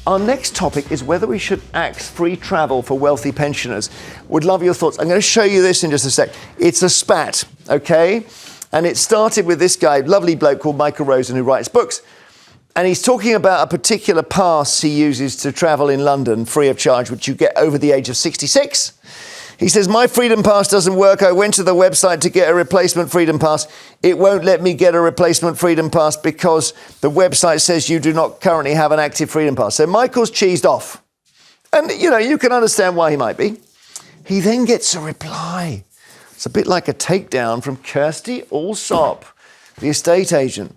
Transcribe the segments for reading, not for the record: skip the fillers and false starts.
Our next topic is whether we should axe free travel for wealthy pensioners. Would love your thoughts. I'm going to show you this in just a sec. It's a spat, okay? And it started with this guy, lovely bloke called Michael Rosen, who writes books. And he's talking about a particular pass he uses to travel in London free of charge, which you get over the age of 66. He says, my Freedom Pass doesn't work. I went to the website to get a replacement Freedom Pass. It won't let me get a replacement Freedom Pass because the website says you do not currently have an active Freedom Pass. So Michael's cheesed off. And, you know, you can understand why he might be. He then gets a reply. It's a bit like a takedown from Kirsty Allsop, the estate agent.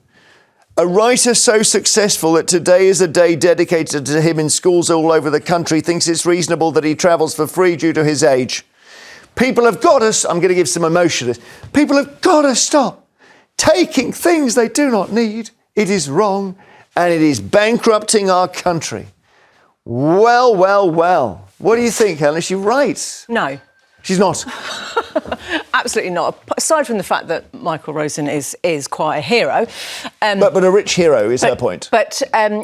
A writer so successful that today is a day dedicated to him in schools all over the country thinks it's reasonable that he travels for free due to his age. People have got to, I'm going to give some emotion. People have got to stop taking things they do not need. It is wrong and it is bankrupting our country. Well, well, well. What do you think, Helen? Is she right? No. She's not. Absolutely not. Aside from the fact that Michael Rosen is quite a hero, but a rich hero is her point. But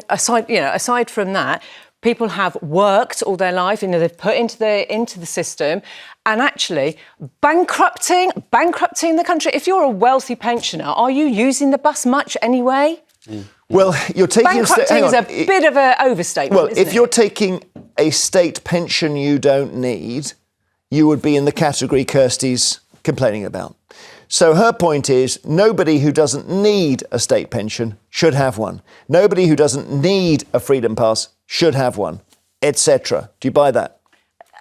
aside from that, people have worked all their life. You know, they've put into the system, and actually bankrupting the country. If you're a wealthy pensioner, are you using the bus much anyway? Well, you're taking bankrupting is a bit of an overstatement. Well, if you're taking a state pension you don't need, you would be in the category Kirsty's complaining about. So her point is nobody who doesn't need a state pension should have one. Nobody who doesn't need a Freedom Pass should have one, etc. Do you buy that?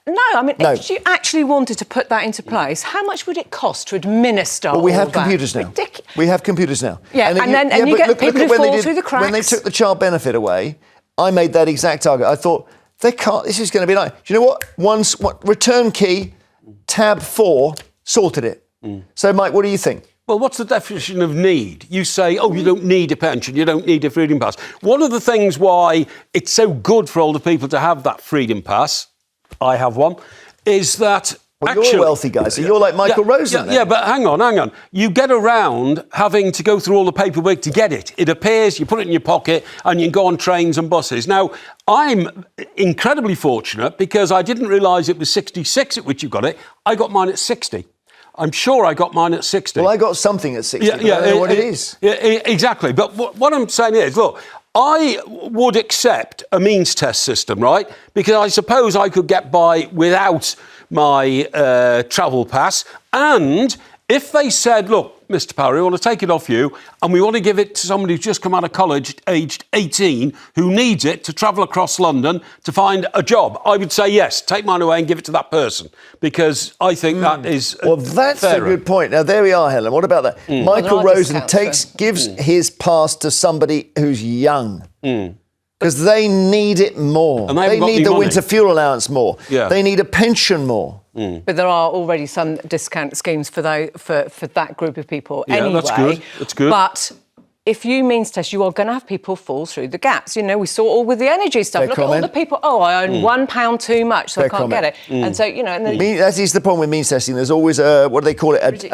No, I mean, if you actually wanted to put that into place, how much would it cost to administer all that? Well, we have computers now. We have computers now. Yeah, and you get people who fall through the cracks. When they took the child benefit away, I made that exact target. I thought, they can't, this is going to be nice. Do you know what? Return key, tab 4, sorted it. So, Mike, what do you think? Well, what's the definition of need? You say, oh, you don't need a pension, you don't need a Freedom Pass. One of the things why it's so good for older people to have that Freedom Pass, I have one, is that actually... You're a wealthy guy, so you're like Michael Rosen. Yeah, but hang on. You get around having to go through all the paperwork to get it. It appears, you put it in your pocket, and you can go on trains and buses. Now, I'm incredibly fortunate because I didn't realise it was 66 at which you got it. I got mine at 60. I'm sure I got mine at 60. Well, I got something at 60. I don't know what it is. Yeah, exactly. But what I'm saying is, look, I would accept a means test system, right? Because I suppose I could get by without my travel pass. And if they said, look, Mr. Parry, we want to take it off you and we want to give it to somebody who's just come out of college, aged 18, who needs it to travel across London to find a job, I would say, yes, take mine away and give it to that person because I think that is Well, that's fairer. A good point. Now, there we are, Helen. What about that? Michael Rosen gives his pass to somebody who's young. Because they need it more. And they need the winter fuel allowance more. Yeah. They need a pension more. But there are already some discount schemes for that group of people anyway. That's good. But if you means test, you are going to have people fall through the gaps. You know, we saw all with the energy stuff. Look at all the people, I own £1 too much, so I can't get it. And so, you know... And that is the problem with means testing. There's always what do they call it?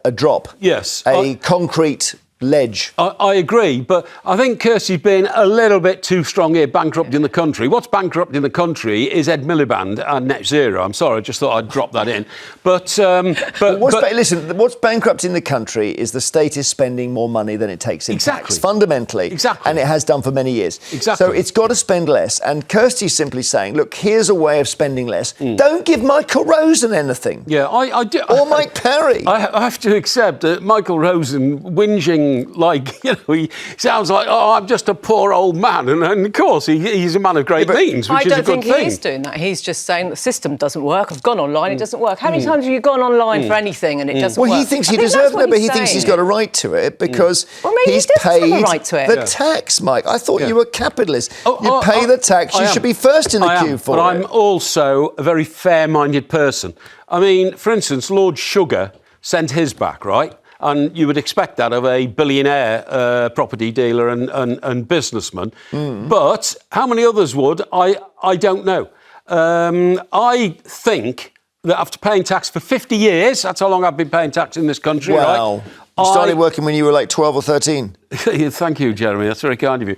A drop. Yes. A concrete ledge. I agree, but I think Kirsty's been a little bit too strong here, bankrupting the country. What's bankrupting the country is Ed Miliband and net zero. I'm sorry, I just thought I'd drop that in. Listen, what's bankrupting the country is the state is spending more money than it takes in tax, fundamentally. Exactly. And it has done for many years. Exactly. So it's got to spend less. And Kirsty's simply saying, look, here's a way of spending less. Don't give Michael Rosen anything. Yeah, I do. Or Mike Parry. I have to accept that Michael Rosen whinging like, you know, he sounds like, I'm just a poor old man. And of course, he's a man of great means, which is a good thing. I don't think he is doing that. He's just saying the system doesn't work. I've gone online, it doesn't work. How many times have you gone online for anything and it doesn't work? Well, he thinks he deserves it, but he thinks he's got a right to it because he's paid the tax, Mike. I thought you were a capitalist. You pay the tax, you should be first in the queue for it. But I'm also a very fair-minded person. I mean, for instance, Lord Sugar sent his back, right? And you would expect that of a billionaire property dealer and businessman. But how many others would? I don't know. I think that after paying tax for 50 years, that's how long I've been paying tax in this country, right? You started working when you were like 12 or 13. Thank you, Jeremy. That's very kind of you.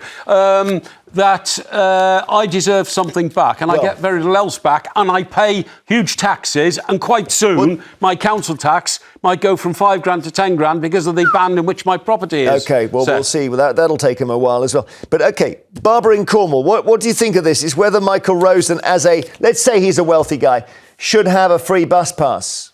That I deserve something back, and I get very little else back, and I pay huge taxes, and quite soon my council tax might go from £5,000 to £10,000 because of the band in which my property is. OK, well, we'll see. Well, that'll take him a while as well. But OK, Barbara in Cornwall, what do you think of this? It's whether Michael Rosen, let's say he's a wealthy guy, should have a free bus pass.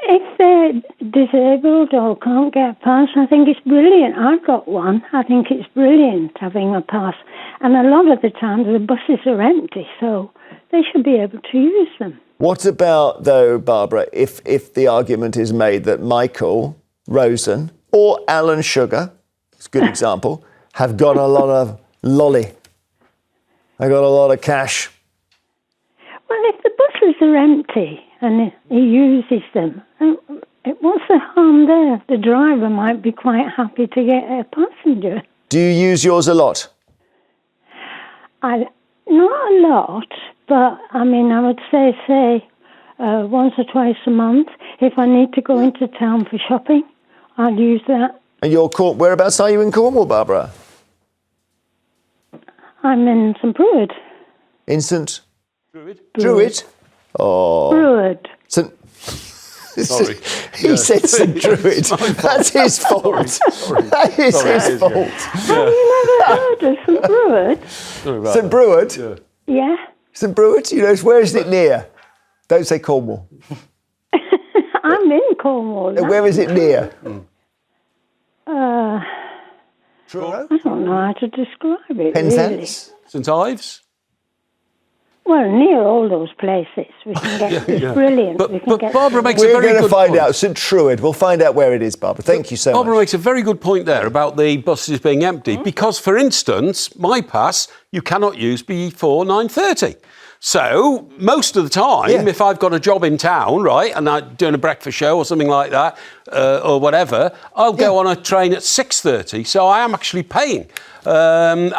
If they're disabled or can't get a pass, I think it's brilliant. I've got one. I think it's brilliant having a pass. And a lot of the times the buses are empty, so they should be able to use them. What about, though, Barbara, if the argument is made that Michael Rosen or Alan Sugar, it's a good example, have got a lot of lolly. They got a lot of cash. Well, if the buses are empty and he uses them, what's the harm there? The driver might be quite happy to get a passenger. Do you use yours a lot? Not a lot, but I mean, I would say once or twice a month. If I need to go into town for shopping, I'd use that. And whereabouts are you in Cornwall, Barbara? I'm in St Druid. In St Druid? Druid? Oh. Druid. Sorry. He said St Druid. That's his fault. That is his fault. Have you never heard of St Druid? St Druid? Yeah. St Druid? You know, where is it near? Don't say Cornwall. I'm in Cornwall. Where is it near? I don't know how to describe it, Penzance? really. St Ives? Well, near all those places. We can get it's brilliant. But Barbara makes a We're very going to good find point. out. St Druid. We'll find out where it is, Barbara. Thank you so much. Barbara makes a very good point there about the buses being empty because, for instance, my pass you cannot use before 9:30. So most of the time, if I've got a job in town, right, and I'm doing a breakfast show or something like that, or whatever, I'll go on a train at 6:30. So I am actually paying. And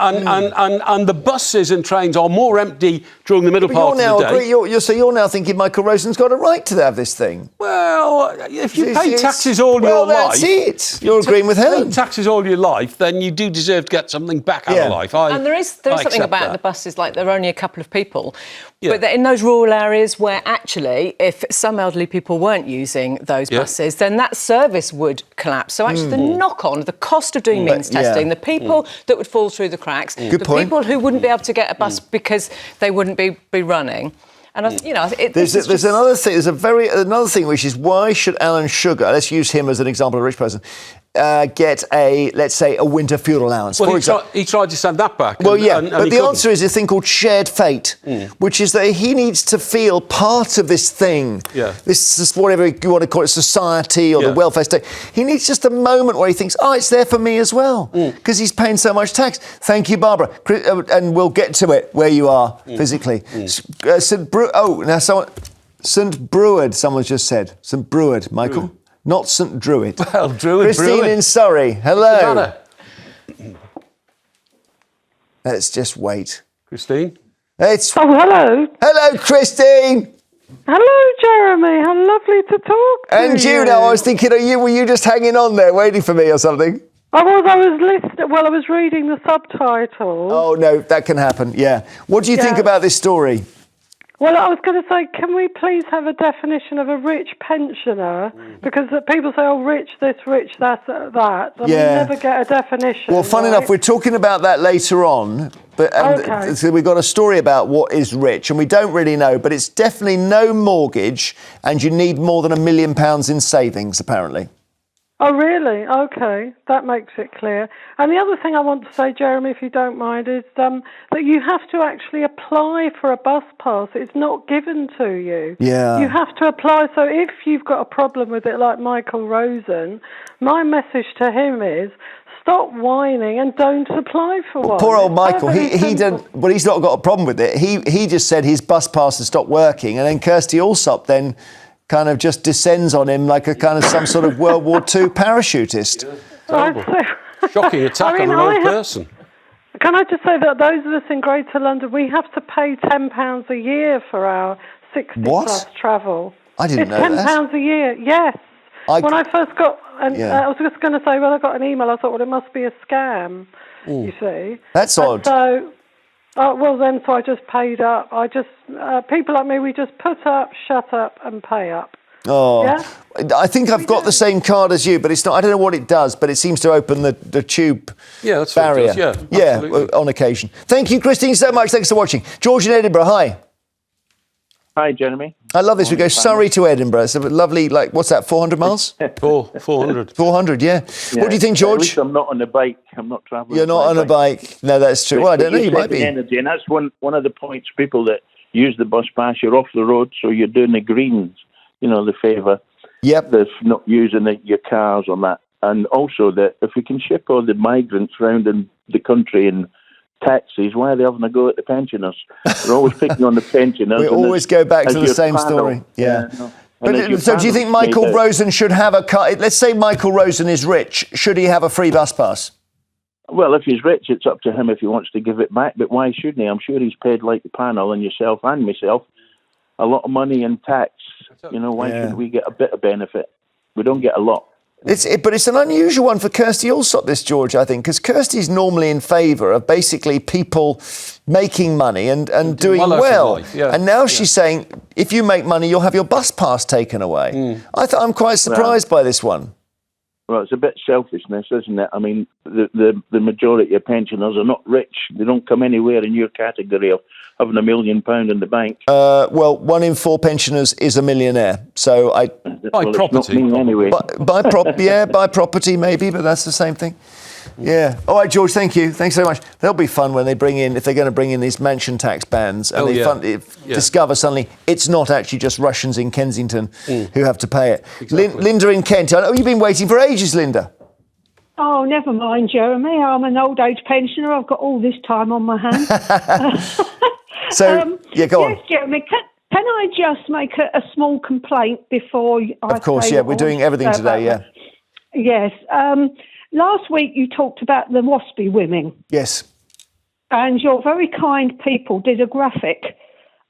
the buses and trains are more empty during the middle part of the day. So you're now thinking Michael Rosen's got a right to have this thing? Well, if you pay taxes all your life... Well, that's it. You're agreeing with Helen. Taxes all your life, then you do deserve to get something back out of life. And there is something about that. the buses, like there are only a couple of people. But in those rural areas where actually, if some elderly people weren't using those buses, then that service would collapse. So actually the knock-on, the cost of doing means testing, the people that would fall through the cracks, people who wouldn't be able to get a bus because they wouldn't be running. And there's another thing. There's another thing, which is why should Alan Sugar? Let's use him as an example of a rich person. Get let's say, a winter fuel allowance. Well, for example. He tried to send that back. Well, but the answer is a thing called shared fate, which is that he needs to feel part of this thing. This is whatever you want to call it, society or the welfare state. He needs just a moment where he thinks, it's there for me as well, because he's paying so much tax. Thank you, Barbara. And we'll get to it where you are physically. St Druid, someone's just said. St Druid, Michael. Not St Druid. Well, Druid. Christine in Surrey. Hello. Let's just wait. Christine? Hello. Hello, Christine. Hello, Jeremy. How lovely to talk to you. And you know, I was thinking, were you just hanging on there waiting for me or something? I was reading the subtitles. Oh, no, that can happen, yeah. What do you think about this story? Well, I was going to say, can we please have a definition of a rich pensioner? Because people say, rich this, rich that, and we never get a definition. Well, fun enough, we're talking about that later on. But so we've got a story about what is rich, and we don't really know, but it's definitely no mortgage, and you need more than £1 million in savings, apparently. Oh, really? OK, that makes it clear. And the other thing I want to say, Jeremy, if you don't mind, is that you have to actually apply for a bus pass. It's not given to you. Yeah. You have to apply. So if you've got a problem with it, like Michael Rosen, my message to him is, stop whining and don't apply for one. Poor old Michael, he's not got a problem with it. He just said his bus pass has stopped working, and then Kirsty Allsop then kind of just descends on him like a kind of some sort of World War II parachutist. Shocking attack on an old person. Can I just say that those of us in Greater London, we have to pay £10 a year for our 60-plus travel. I didn't know that. It's £10 a year, yes. When I first got, I was just going to say, when I got an email, I thought, well, it must be a scam, you see. That's odd. So, so I just paid up. People like me, we just put up, shut up, and pay up. Oh, yeah? I think I've got the same card as you, but it's not. I don't know what it does, but it seems to open the tube that's barrier. What it does, absolutely. On occasion. Thank you, Christine, so much. Thanks for watching. George in Edinburgh, hi. Hi, Jeremy. I love this. We go Surrey to Edinburgh. It's a lovely, what's that, 400 miles? 400. 400, yeah. What do you think, George? At least I'm not on a bike. I'm not travelling. You're not on a bike. No, that's true. Well, I don't know. You might be. Energy, and that's one of the points. People that use the bus pass, you're off the road, so you're doing the greens. The favour. Yep. That's not using your cars on that. And also that if we can ship all the migrants around in the country in taxis, why are they having a go at the pensioners? They're always picking on the pensioners. We always go back to the same story. Yeah. No. But so do you think Michael Rosen should have a car? Let's say Michael Rosen is rich. Should he have a free bus pass? Well, if he's rich, it's up to him if he wants to give it back. But why shouldn't he? I'm sure he's paid, like the panel and yourself and myself, a lot of money in tax. Why should we get a bit of benefit? We don't get a lot. But it's an unusual one for Kirsty Allsop, this, George, I think, because Kirsty's normally in favour of basically people making money and doing well. And now she's saying, if you make money, you'll have your bus pass taken away. I'm quite surprised by this one. Well, it's a bit selfishness, isn't it? I mean, the majority of pensioners are not rich. They don't come anywhere in your category of having £1 million in the bank. Well, 1 in 4 pensioners is a millionaire. So by property, not me anyway. By property maybe, but that's the same thing. Yeah. All right, George, thank you. Thanks very much. That'll be fun when they if they're going to bring in these mansion tax bans and discover suddenly it's not actually just Russians in Kensington who have to pay it. Exactly. Linda in Kent. Oh, you've been waiting for ages, Linda. Oh, never mind, Jeremy. I'm an old age pensioner. I've got all this time on my hands. Go on. Yes, Jeremy. Can I just make a small complaint before I Of course, say we're doing everything today, yeah. Yes. Last week you talked about the WASPy women. Yes. And your very kind people did a graphic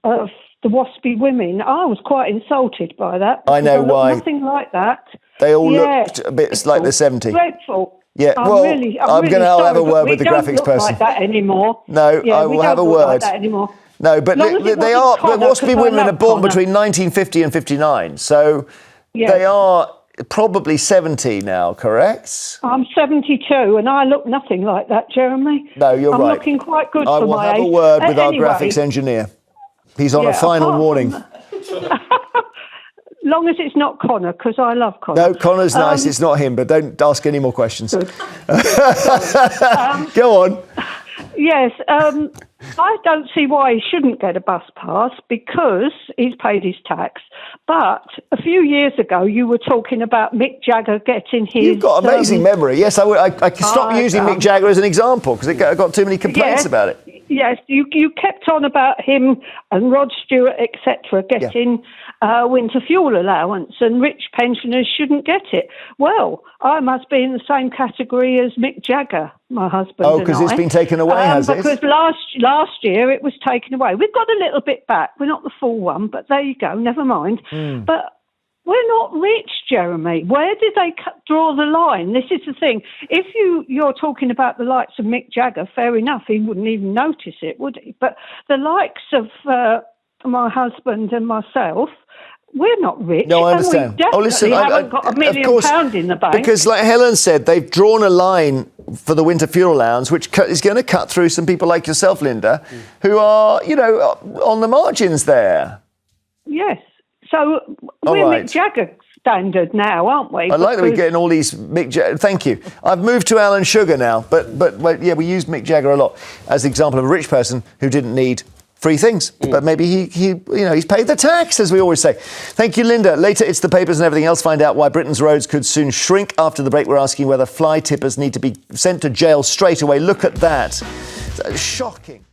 of the WASPy women. I was quite insulted by that. I know why. Nothing like that. They all looked a bit like they're 70. Dreadful. Yeah, I'll have a word with the graphics person. We don't look like that anymore. No, I will have a word. Like that anymore. No, but WASPy women are born between 1950 and 59, so they are probably 70 now, correct? I'm 72 and I look nothing like that, Jeremy. No, you're right. I'm looking quite good for my age. I will have a word with our graphics engineer. He's on a final warning. Long as it's not Connor, because I love Connor. No, Connor's nice. It's not him, but don't ask any more questions. Good. Go on. Yes, I don't see why he shouldn't get a bus pass because he's paid his tax. But a few years ago, you were talking about Mick Jagger getting his... You've got amazing memory. Yes, I stopped using Mick Jagger as an example because I got too many complaints about it. Yes, you kept on about him and Rod Stewart, etc., getting winter fuel allowance and rich pensioners shouldn't get it. Well, I must be in the same category as Mick Jagger, my husband. Oh, because it's been taken away, has it? Because last year it was taken away. We've got a little bit back. We're not the full one, but there you go, never mind. But we're not rich, Jeremy. Where did they draw the line? This is the thing. If you're talking about the likes of Mick Jagger, fair enough, he wouldn't even notice it, would he? But the likes of my husband and myself, we're not rich. No, I understand. And we definitely haven't got £1 million in the bank. Because like Helen said, they've drawn a line for the winter fuel allowance, which is going to cut through some people like yourself, Linda, who are, on the margins there. Yes. So we're Mick Jagger standard now, aren't we? I like that we're getting all these Mick Jagger. Thank you. I've moved to Alan Sugar now, but we use Mick Jagger a lot as an example of a rich person who didn't need free things, but maybe he's paid the tax, as we always say. Thank you, Linda. Later, it's the papers and everything else. Find out why Britain's roads could soon shrink. After the break, we're asking whether fly tippers need to be sent to jail straight away. Look at that. Shocking.